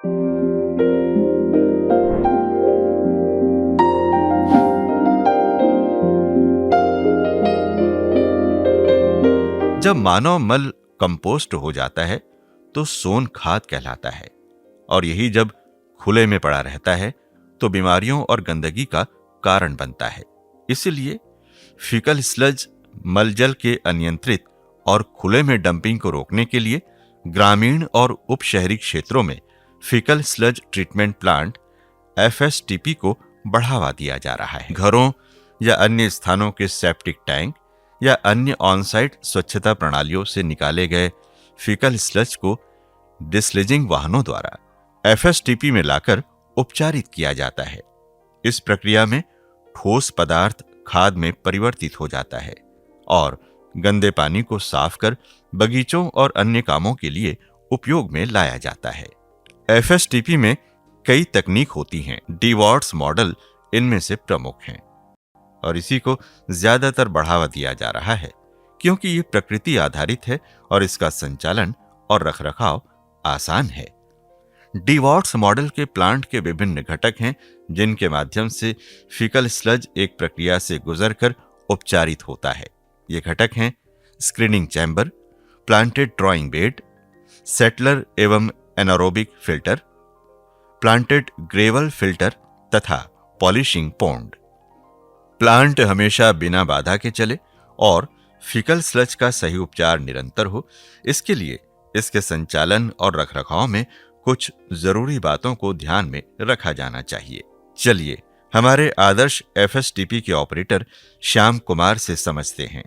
जब मानव मल कंपोस्ट हो जाता है तो सोन खाद कहलाता है, और यही जब खुले में पड़ा रहता है तो बीमारियों और गंदगी का कारण बनता है। इसलिए फीकल स्लज मलजल के अनियंत्रित और खुले में डंपिंग को रोकने के लिए ग्रामीण और उपशहरी क्षेत्रों में faecal sludge treatment plant FSTP को बढ़ावा दिया जा रहा है। घरों या अन्य स्थानों के सेप्टिक टैंक या अन्य ऑन-साइट स्वच्छता प्रणालियों से निकाले गए फीकल स्लज को डिस्लेजिंग वाहनों द्वारा FSTP में लाकर उपचारित किया जाता है। इस प्रक्रिया में ठोस पदार्थ खाद में परिवर्तित हो जाता है और गंदे पानी को साफ कर बगीचों और अन्य कामों के लिए उपयोग में लाया जाता है। FSTP में कई तकनीक होती हैं। डीवॉर्ट्स मॉडल इनमें से प्रमुख हैं और इसी को ज्यादातर बढ़ावा दिया जा रहा है क्योंकि ये प्रकृति आधारित है और इसका संचालन और रखरखाव आसान है। डीवॉर्ट्स मॉडल के प्लांट के विभिन्न घटक हैं जिनके माध्यम से फीकल स्लज एक प्रक्रिया से गुजरकर उपचारित होता है। ये घटक हैं screening chamber, planted drawing bed, settler एवं anaerobic filter, planted gravel filter तथा पॉलिशिंग पॉन्ड। प्लांट हमेशा बिना बाधा के चले और फीकल स्लज का सही उपचार निरंतर हो, इसके लिए इसके संचालन और रखरखाव में कुछ जरूरी बातों को ध्यान में रखा जाना चाहिए। चलिए हमारे आदर्श FSTP के ऑपरेटर श्याम कुमार से समझते हैं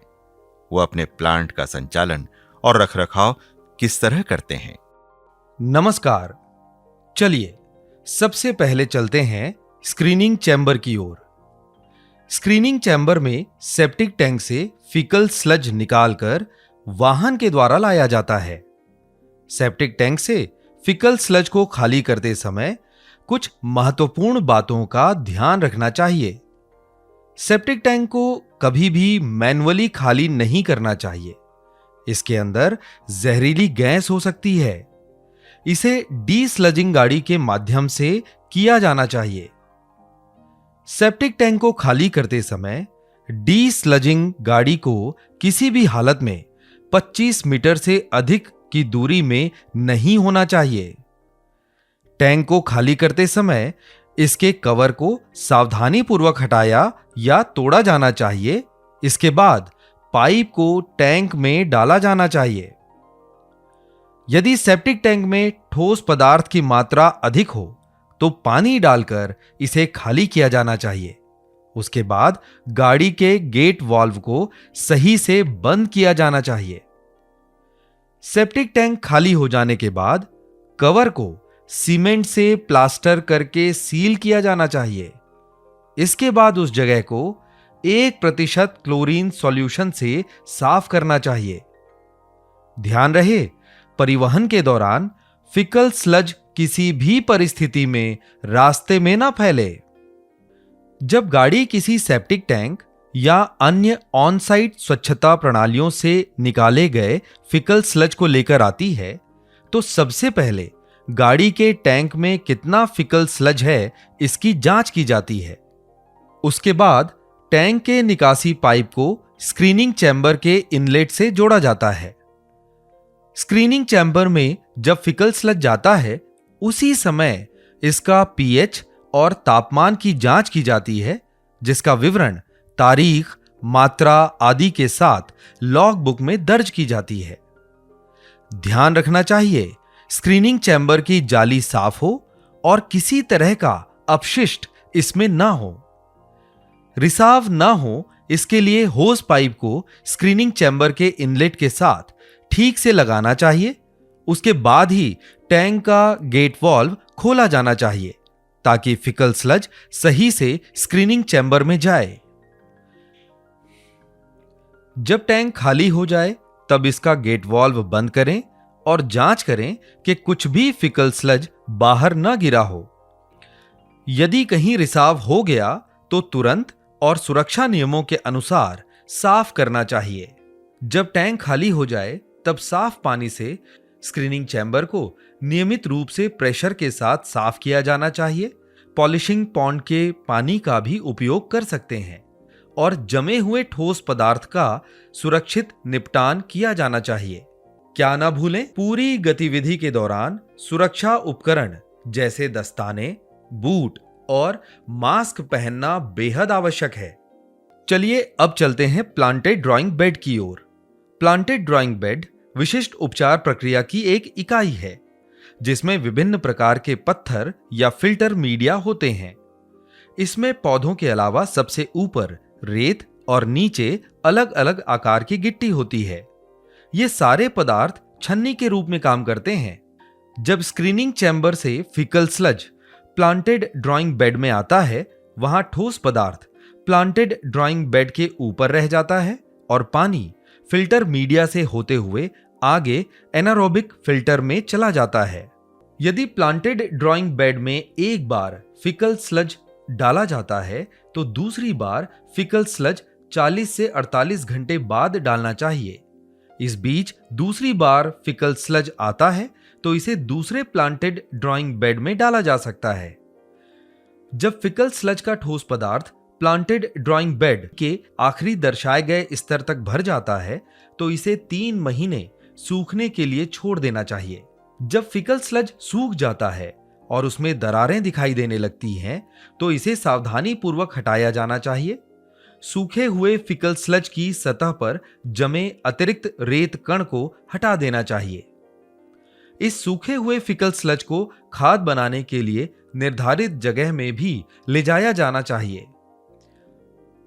वो अपने प्लांट का संचालन और रखरखाव किस तरह करते हैं। नमस्कार, चलिए सबसे पहले चलते हैं स्क्रीनिंग चैम्बर की ओर। स्क्रीनिंग चैम्बर में सेप्टिक टैंक से फीकल स्लज निकालकर वाहन के द्वारा लाया जाता है। सेप्टिक टैंक से फीकल स्लज को खाली करते समय कुछ महत्वपूर्ण बातों का ध्यान रखना चाहिए। सेप्टिक टैंक को कभी भी मैन्युअली खाली नहीं करना चाहिए। इसके अंदर जहरीली गैस हो सकती है। इसे डीस्लजिंग गाड़ी के माध्यम से किया जाना चाहिए। सेप्टिक टैंक को खाली करते समय डीस्लजिंग गाड़ी को किसी भी हालत में 25 मीटर से अधिक की दूरी में नहीं होना चाहिए। टैंक को खाली करते समय इसके कवर को सावधानी पूर्वक हटाया या तोड़ा जाना चाहिए। इसके बाद पाइप को टैंक में डाला जाना चाहिए। यदि सेप्टिक टैंक में ठोस पदार्थ की मात्रा अधिक हो तो पानी डालकर इसे खाली किया जाना चाहिए। उसके बाद गाड़ी के गेट वाल्व को सही से बंद किया जाना चाहिए। सेप्टिक टैंक खाली हो जाने के बाद कवर को सीमेंट से प्लास्टर करके सील किया जाना चाहिए। इसके बाद उस जगह को 1% क्लोरीन सॉल्यूशन से साफ करना चाहिए। ध्यान रहे, परिवहन के दौरान फीकल स्लज किसी भी परिस्थिति में रास्ते में ना फैले। जब गाड़ी किसी सेप्टिक टैंक या अन्य ऑन साइट स्वच्छता प्रणालियों से निकाले गए फीकल स्लज को लेकर आती है तो सबसे पहले गाड़ी के टैंक में कितना फीकल स्लज है इसकी जांच की जाती है। उसके बाद टैंक के निकासी पाइप को स्क्रीनिंग चैम्बर के इनलेट से जोड़ा जाता है। स्क्रीनिंग चैम्बर में जब फीकल स्लज जाता है उसी समय इसका pH और तापमान की जांच की जाती है, जिसका विवरण तारीख, मात्रा आदि के साथ लॉग बुक में दर्ज की जाती है। ध्यान रखना चाहिए स्क्रीनिंग चैम्बर की जाली साफ हो और किसी तरह का अपशिष्ट इसमें ना हो। रिसाव ना हो, इसके लिए होज पाइप को स्क्रीनिंग चैम्बर के इनलेट के साथ ठीक से लगाना चाहिए। उसके बाद ही टैंक का गेट वाल्व खोला जाना चाहिए ताकि फीकल स्लज सही से स्क्रीनिंग चैम्बर में जाए। जब टैंक खाली हो जाए तब इसका गेट वाल्व बंद करें और जांच करें कि कुछ भी फीकल स्लज बाहर न गिरा हो। यदि कहीं रिसाव हो गया तो तुरंत और सुरक्षा नियमों के अनुसार साफ करना चाहिए। जब टैंक खाली हो जाए तब साफ पानी से स्क्रीनिंग चैम्बर को नियमित रूप से प्रेशर के साथ साफ किया जाना चाहिए। पॉलिशिंग पॉन्ड के पानी का भी उपयोग कर सकते हैं और जमे हुए ठोस पदार्थ का सुरक्षित निपटान किया जाना चाहिए। क्या ना भूलें, पूरी गतिविधि के दौरान सुरक्षा उपकरण जैसे दस्ताने, बूट और मास्क पहनना बेहद आवश्यक है। चलिए अब चलते हैं प्लांटेड ड्राइंग बेड की ओर। प्लांटेड ड्राइंग बेड विशिष्ट उपचार प्रक्रिया की एक इकाई है जिसमें विभिन्न प्रकार के पत्थर या फिल्टर मीडिया होते हैं। इसमें पौधों के अलावा सबसे ऊपर रेत और नीचे अलग अलग आकार की गिट्टी होती है। ये सारे पदार्थ छन्नी के रूप में काम करते हैं। जब स्क्रीनिंग चैम्बर से faecal sludge planted drying bed में आता है, वहां ठोस पदार्थ प्लांटेड ड्राइंग बेड के ऊपर रह जाता है और पानी फिल्टर मीडिया से होते हुए आगे एनारोबिक फिल्टर में चला जाता है। यदि प्लांटेड ड्राइंग बेड में एक बार फिकल स्लज डाला जाता है तो दूसरी बार फिकल स्लज 40 से 48 घंटे बाद डालना चाहिए। इस बीच दूसरी बार फिकल स्लज आता है तो इसे दूसरे प्लांटेड ड्राइंग बेड में डाला जा सकता है। जब फिकल स्लज का ठोस पदार्थ प्लांटेड ड्राइंग बेड के आखिरी दर्शाए गए स्तर तक भर जाता है तो इसे 3 महीने सूखने के लिए छोड़ देना चाहिए। जब फिकल स्लज सूख जाता है और उसमें दरारें दिखाई देने लगती हैं तो इसे सावधानी पूर्वक हटाया जाना चाहिए। सूखे हुए फिकल स्लज की सतह पर जमे अतिरिक्त रेत कण को हटा देना चाहिए। इस सूखे हुए फिकल स्लज को खाद बनाने के लिए निर्धारित जगह में भी ले जाया जाना चाहिए।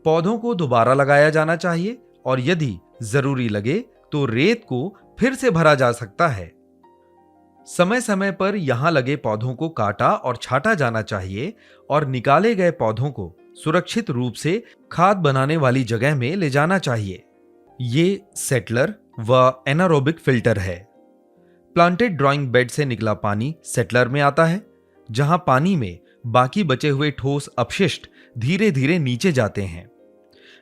पौधों को दोबारा लगाया जाना चाहिए और यदि जरूरी लगे तो रेत को फिर से भरा जा सकता है। समय समय पर यहां लगे पौधों को काटा और छांटा जाना चाहिए और निकाले गए पौधों को सुरक्षित रूप से खाद बनाने वाली जगह में ले जाना चाहिए। ये सेटलर व एनारोबिक फिल्टर है। प्लांटेड ड्राइंग बेड से निकला पानी सेटलर में आता है, जहां पानी में बाकी बचे हुए ठोस अपशिष्ट धीरे धीरे नीचे जाते हैं।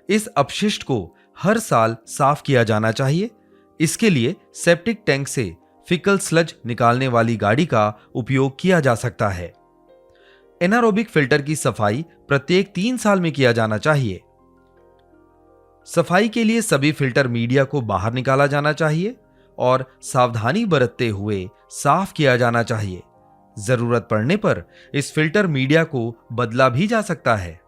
इस अपशिष्ट को हर साल साफ किया जाना चाहिए। इसके लिए सेप्टिक टैंक से फिकल स्लज निकालने वाली गाड़ी का उपयोग किया जा सकता है। एनारोबिक फिल्टर की सफाई प्रत्येक 3 साल में किया जाना चाहिए। सफाई के लिए सभी फिल्टर मीडिया को बाहर निकाला जाना चाहिए और सावधानी बरतते हुए साफ किया जाना चाहिए। जरूरत पड़ने पर इस फिल्टर मीडिया को बदला भी जा सकता है।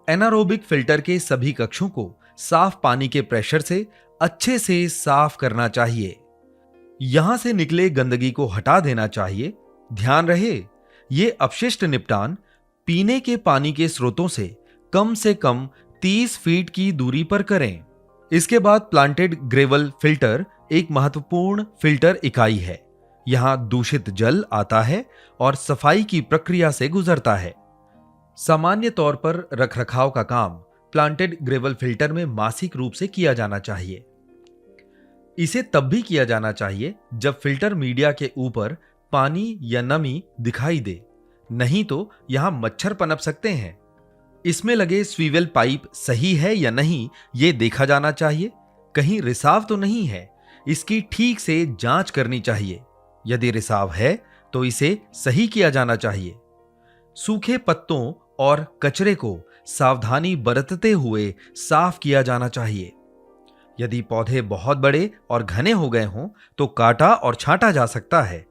एनारोबिक फिल्टर के सभी कक्षों को साफ पानी के प्रेशर से अच्छे से साफ करना चाहिए। यहां से निकले गंदगी को हटा देना चाहिए। ध्यान रहे, ये अपशिष्ट निपटान पीने के पानी के स्रोतों से कम 30 फीट की दूरी पर करें। इसके बाद प्लांटेड ग्रेवल फिल्टर एक महत्वपूर्ण फिल्टर इकाई है। यहां दूषित जल आता है और सफाई की प्रक्रिया से गुजरता है। सामान्य तौर पर रखरखाव का काम प्लांटेड ग्रेवल फिल्टर में मासिक रूप से किया जाना चाहिए। इसे तब भी किया जाना चाहिए जब फिल्टर मीडिया के ऊपर पानी या नमी दिखाई दे, नहीं तो यहां मच्छर पनप सकते हैं। इसमें लगे स्वीवेल पाइप सही है या नहीं ये देखा जाना चाहिए। कहीं रिसाव तो नहीं है, इसकी ठीक से जांच करनी चाहिए। यदि रिसाव है तो इसे सही किया जाना चाहिए। सूखे पत्तों और कचरे को सावधानी बरतते हुए साफ किया जाना चाहिए। यदि पौधे बहुत बड़े और घने हो गए हों तो काटा और छांटा जा सकता है।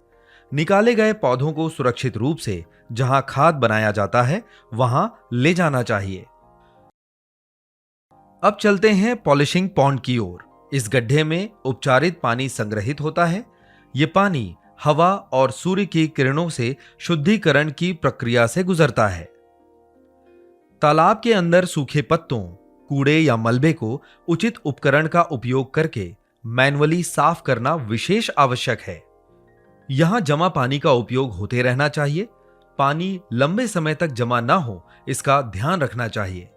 निकाले गए पौधों को सुरक्षित रूप से जहां खाद बनाया जाता है वहां ले जाना चाहिए। अब चलते हैं पॉलिशिंग पॉन्ड की ओर। इस गड्ढे में उपचारित पानी संग्रहित होता है। यह पानी हवा और सूर्य की किरणों से शुद्धिकरण की प्रक्रिया से गुजरता है। तालाब के अंदर सूखे पत्तों, कूड़े या मलबे को उचित उपकरण का उपयोग करके मैन्युअली साफ करना विशेष आवश्यक है। यहां जमा पानी का उपयोग होते रहना चाहिए। पानी लंबे समय तक जमा ना हो, इसका ध्यान रखना चाहिए।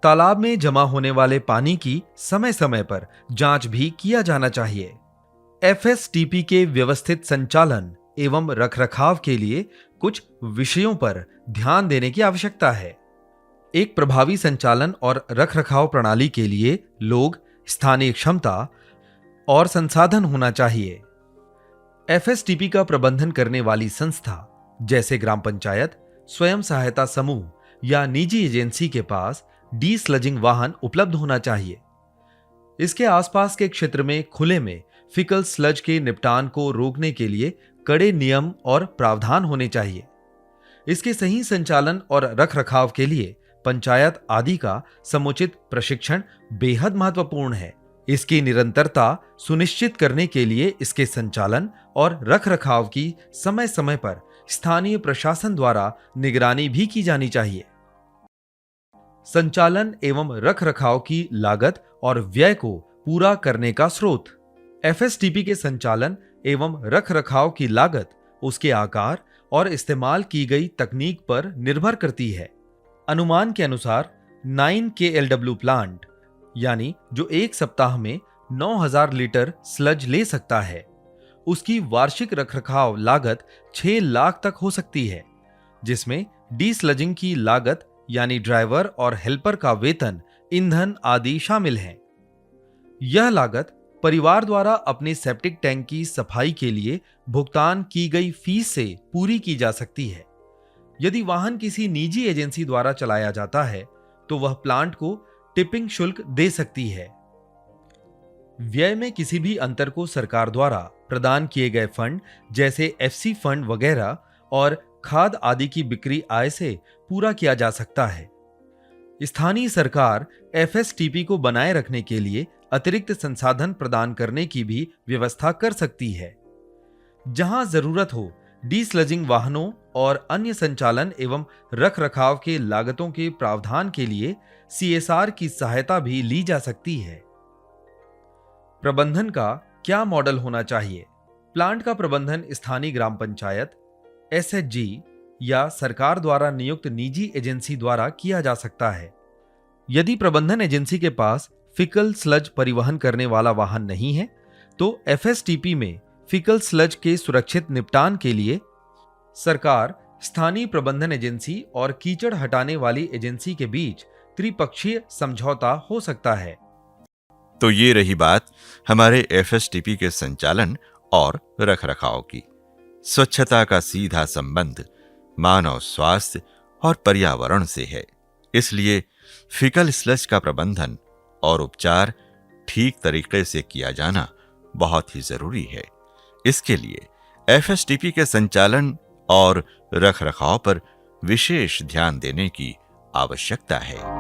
तालाब में जमा होने वाले पानी की समय समय पर जांच भी किया जाना चाहिए। एफएसटीपी के व्यवस्थित संचालन एवं रखरखाव के लिए कुछ विषयों पर ध्यान देने की आवश्यकता है। एक प्रभावी संचालन और रखरखाव प्रणाली के लिए लोग, स्थानीय क्षमता और संसाधन होना चाहिए। एफएसटीपी का प्रबंधन करने वाली संस्था जैसे ग्राम पंचायत, स्वयं सहायता समूह या निजी एजेंसी के पास डी स्लजिंग वाहन उपलब्ध होना चाहिए। इसके आसपास के क्षेत्र में खुले में फिकल स्लज के निपटान को रोकने के लिए कड़े नियम और प्रावधान होने चाहिए। इसके सही संचालन और रखरखाव के लिए पंचायत आदि का समुचित प्रशिक्षण बेहद महत्वपूर्ण है। इसकी निरंतरता सुनिश्चित करने के लिए इसके संचालन और रखरखाव की समय समय पर स्थानीय प्रशासन द्वारा निगरानी भी की जानी चाहिए। संचालन एवं रखरखाव की लागत और व्यय को पूरा करने का स्रोत। एफएसटीपी के संचालन एवं रखरखाव की लागत उसके आकार और इस्तेमाल की गई तकनीक पर निर्भर करती है। अनुमान के अनुसार 9 KLW प्लांट यानी जो एक सप्ताह में 9000 लीटर स्लज ले सकता है, उसकी वार्षिक रखरखाव लागत 6 लाख तक हो सकती है, जिसमें डी स्लजिंग की लागत यानी ड्राइवर और हेल्पर का वेतन, ईंधन आदि शामिल हैं। यह लागत परिवार द्वारा अपने सेप्टिक टैंक की सफाई के लिए भुगतान की गई फीस से पूरी की जा सकती है। यदि वाहन किसी निजी एजेंसी द्वारा चलाया जाता है तो वह प्लांट को टिपिंग शुल्क दे सकती है। व्यय में किसी भी अंतर को सरकार द्वारा प्रदान किए गए फंड जैसे एफसी फंड वगैरह और खाद आदि की बिक्री आय से पूरा किया जा सकता है। स्थानीय सरकार एफएसटीपी को बनाए रखने के लिए अतिरिक्त संसाधन प्रदान करने की भी व्यवस्था कर सकती है। जहां जरूरत हो डी स्लजिंग वाहनों और अन्य संचालन एवं रखरखाव के लागतों के प्रावधान के लिए सीएसआर की सहायता भी ली जा सकती है। प्रबंधन का क्या मॉडल होना चाहिए? प्लांट का प्रबंधन स्थानीय ग्राम पंचायत, एसएचजी या सरकार द्वारा नियुक्त निजी एजेंसी द्वारा किया जा सकता है। यदि प्रबंधन एजेंसी के पास फिकल स्लज परिवहन करने वाला वाहन नहीं है तो एफएसटीपी में फिकल स्लज के सुरक्षित निपटान के लिए सरकार, स्थानीय प्रबंधन एजेंसी और कीचड़ हटाने वाली एजेंसी के बीच त्रिपक्षीय समझौता हो सकता है। तो ये रही बात हमारे एफएसटीपी के संचालन और रखरखाव की। स्वच्छता का सीधा संबंध मानव स्वास्थ्य और पर्यावरण से है, इसलिए फिकल स्लज का प्रबंधन और उपचार ठीक तरीके से किया जाना बहुत ही जरूरी है। इसके लिए एफएसटीपी के संचालन और रखरखाव पर विशेष ध्यान देने की आवश्यकता है।